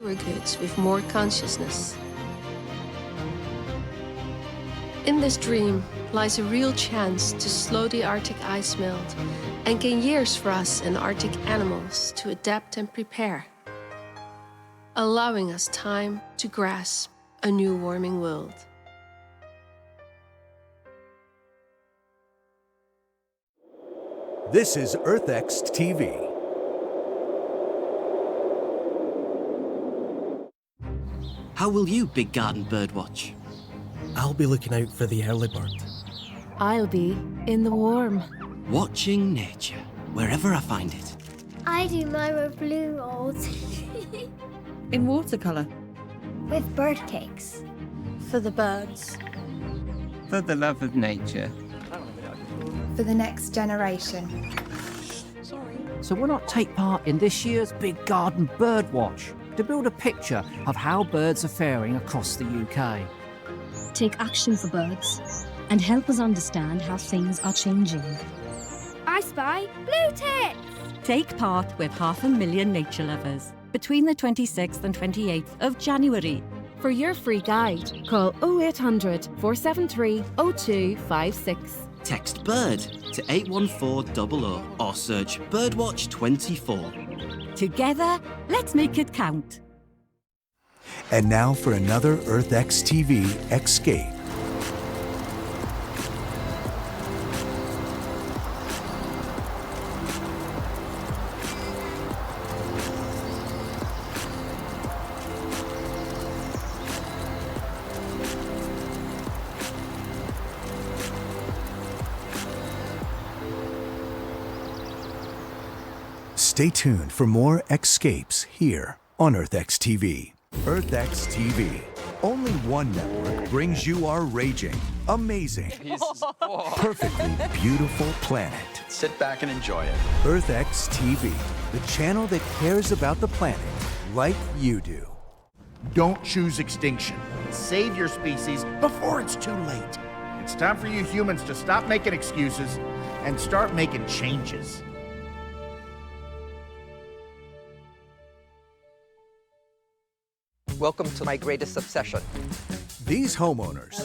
goods with more consciousness. In this dream lies a real chance to slow the Arctic ice melt and gain years for us and Arctic animals to adapt and prepare, allowing us time to grasp a new warming world. This is EarthxTV. How will you, big garden birdwatch? I'll be looking out for the early bird. I'll be in the warm. Watching nature, wherever I find it. I do mine with blue rolls. In watercolour. With bird cakes. For the birds. For the love of nature. For the next generation. So why not take part in this year's Big Garden Birdwatch to build a picture of how birds are faring across the UK? Take action for birds and help us understand how things are changing. I spy blue tits! Take part with 500,000 nature lovers between the 26th and 28th of January. For your free guide, call 0800 473 0256. Text BIRD to 81400 or search Birdwatch24. Together, let's make it count. And now for another EarthxTV Escape. Stay tuned for more escapes here on EarthxTV. EarthxTV. Only one network brings you our raging, amazing, perfectly beautiful planet. Sit back and enjoy it. EarthxTV, the channel that cares about the planet like you do. Don't choose extinction. Save your species before it's too late. It's time for you humans to stop making excuses and start making changes. Welcome to my greatest obsession. These homeowners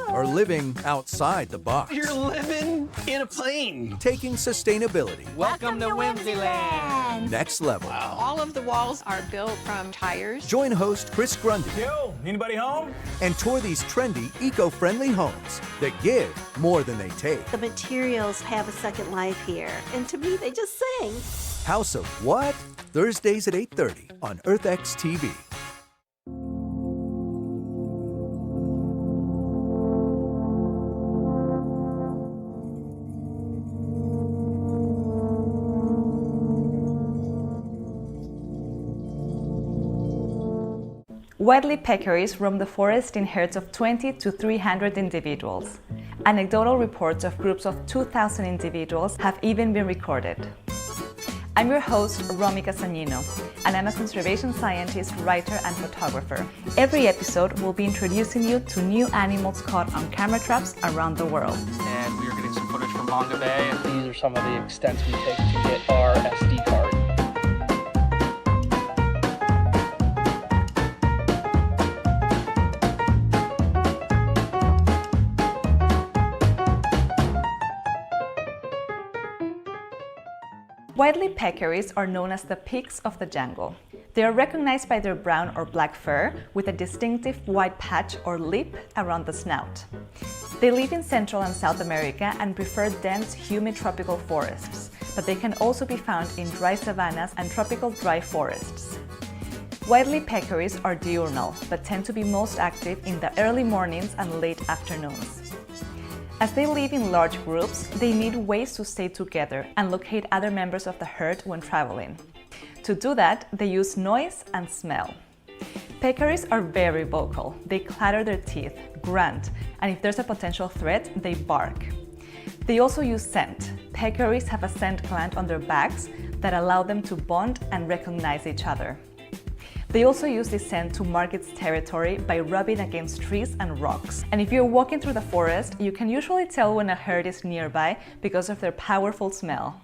are living outside the box. You're living in a plane. Taking sustainability. Welcome to Whimsyland. Next level. Wow. All of the walls are built from tires. Join host Chris Grundy. Yo, anybody home? And tour these trendy, eco-friendly homes that give more than they take. The materials have a second life here, and to me, they just sing. House of What? Thursdays at 8:30 on EarthxTV. Widely peccaries roam the forest in herds of 20 to 300 individuals. Anecdotal reports of groups of 2,000 individuals have even been recorded. I'm your host, Romy Casagnino, and I'm a conservation scientist, writer, and photographer. Every episode will be introducing you to new animals caught on camera traps around the world. And we are getting some footage from Manga Bay. These are some of the extents we take to get our SD card. Widely peccaries are known as the pigs of the jungle. They are recognized by their brown or black fur with a distinctive white patch or lip around the snout. They live in Central and South America and prefer dense, humid tropical forests, but they can also be found in dry savannas and tropical dry forests. Widely peccaries are diurnal, but tend to be most active in the early mornings and late afternoons. As they live in large groups, they need ways to stay together and locate other members of the herd when traveling. To do that, they use noise and smell. Peccaries are very vocal. They clatter their teeth, grunt, and if there's a potential threat, they bark. They also use scent. Peccaries have a scent gland on their backs that allow them to bond and recognize each other. They also use this scent to mark its territory by rubbing against trees and rocks. And if you're walking through the forest, you can usually tell when a herd is nearby because of their powerful smell.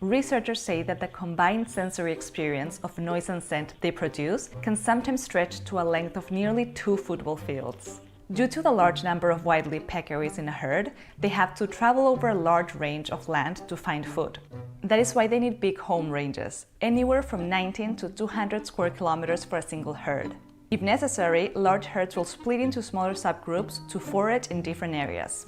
Researchers say that the combined sensory experience of noise and scent they produce can sometimes stretch to a length of nearly 2 football fields. Due to the large number of white-lipped peccaries in a herd, they have to travel over a large range of land to find food. That is why they need big home ranges, anywhere from 19 to 200 square kilometers for a single herd. If necessary, large herds will split into smaller subgroups to forage in different areas.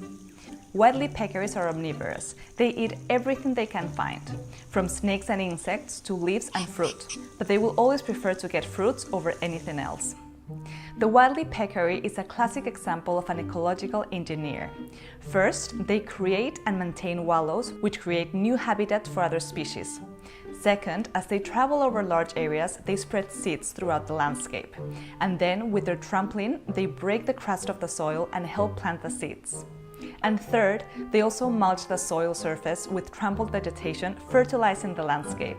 White-lipped peccaries are omnivorous. They eat everything they can find, from snakes and insects to leaves and fruit, but they will always prefer to get fruits over anything else. The white-lipped peccary is a classic example of an ecological engineer. First, they create and maintain wallows, which create new habitats for other species. Second, as they travel over large areas, they spread seeds throughout the landscape. And then, with their trampling, they break the crust of the soil and help plant the seeds. And third, they also mulch the soil surface with trampled vegetation, fertilizing the landscape.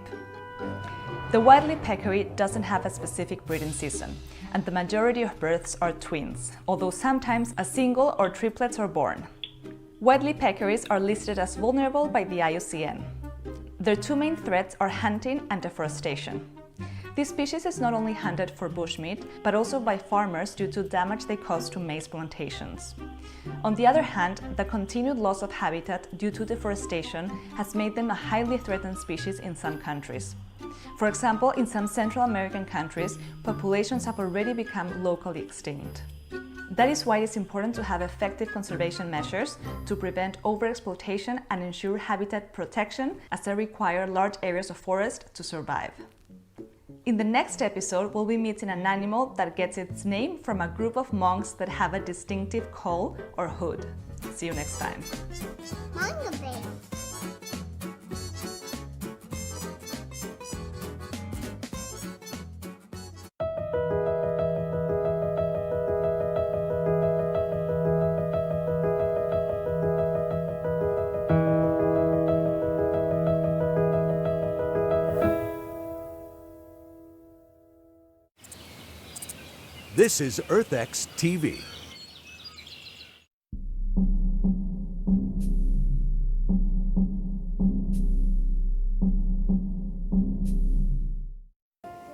The white-lipped peccary doesn't have a specific breeding season, and the majority of births are twins, although sometimes a single or triplets are born. White-lipped peccaries are listed as vulnerable by the IUCN. Their 2 main threats are hunting and deforestation. This species is not only hunted for bushmeat, but also by farmers due to damage they cause to maize plantations. On the other hand, the continued loss of habitat due to deforestation has made them a highly threatened species in some countries. For example, in some Central American countries, populations have already become locally extinct. That is why it's important to have effective conservation measures to prevent overexploitation and ensure habitat protection, as they require large areas of forest to survive. In the next episode, we'll be meeting an animal that gets its name from a group of monks that have a distinctive call or hood. See you next time. Manga bear. This is EarthxTV.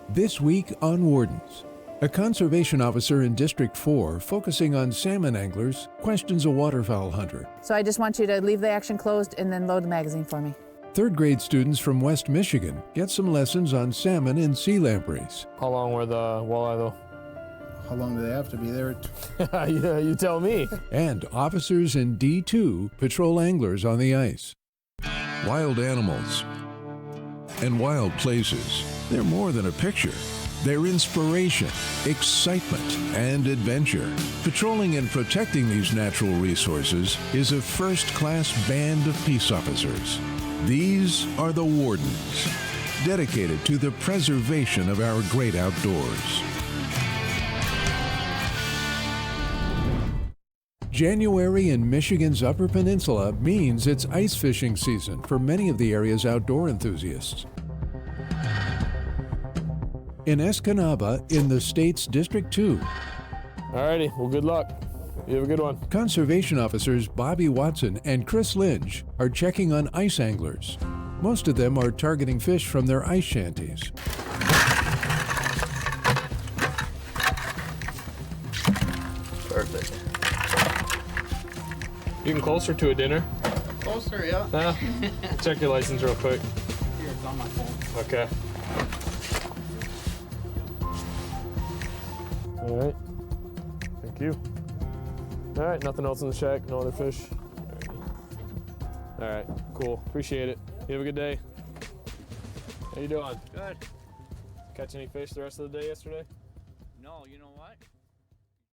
This week on Wardens. A conservation officer in District 4, focusing on salmon anglers, questions a waterfowl hunter. So I just want you to leave the action closed and then load the magazine for me. Third grade students from West Michigan get some lessons on salmon and sea lampreys. How long were the walleye though? How long do they have to be there? Yeah, you tell me. And officers in D2 patrol anglers on the ice. Wild animals and wild places. They're more than a picture. They're inspiration, excitement, and adventure. Patrolling and protecting these natural resources is a first-class band of peace officers. These are the Wardens, dedicated to the preservation of our great outdoors. January in Michigan's Upper Peninsula means it's ice fishing season for many of the area's outdoor enthusiasts. In Escanaba, in the state's District 2. Alrighty, well, good luck. You have a good one. Conservation officers Bobby Watson and Chris Lynch are checking on ice anglers. Most of them are targeting fish from their ice shanties. Perfect. You can closer to a dinner? Closer, yeah. Check your license real quick. Here, it's on my phone. Okay. All right. Thank you. All right, nothing else in the shack? No other fish? All right, cool. Appreciate it. You have a good day. How you doing? Good. Catch any fish the rest of the day yesterday? No, you know what?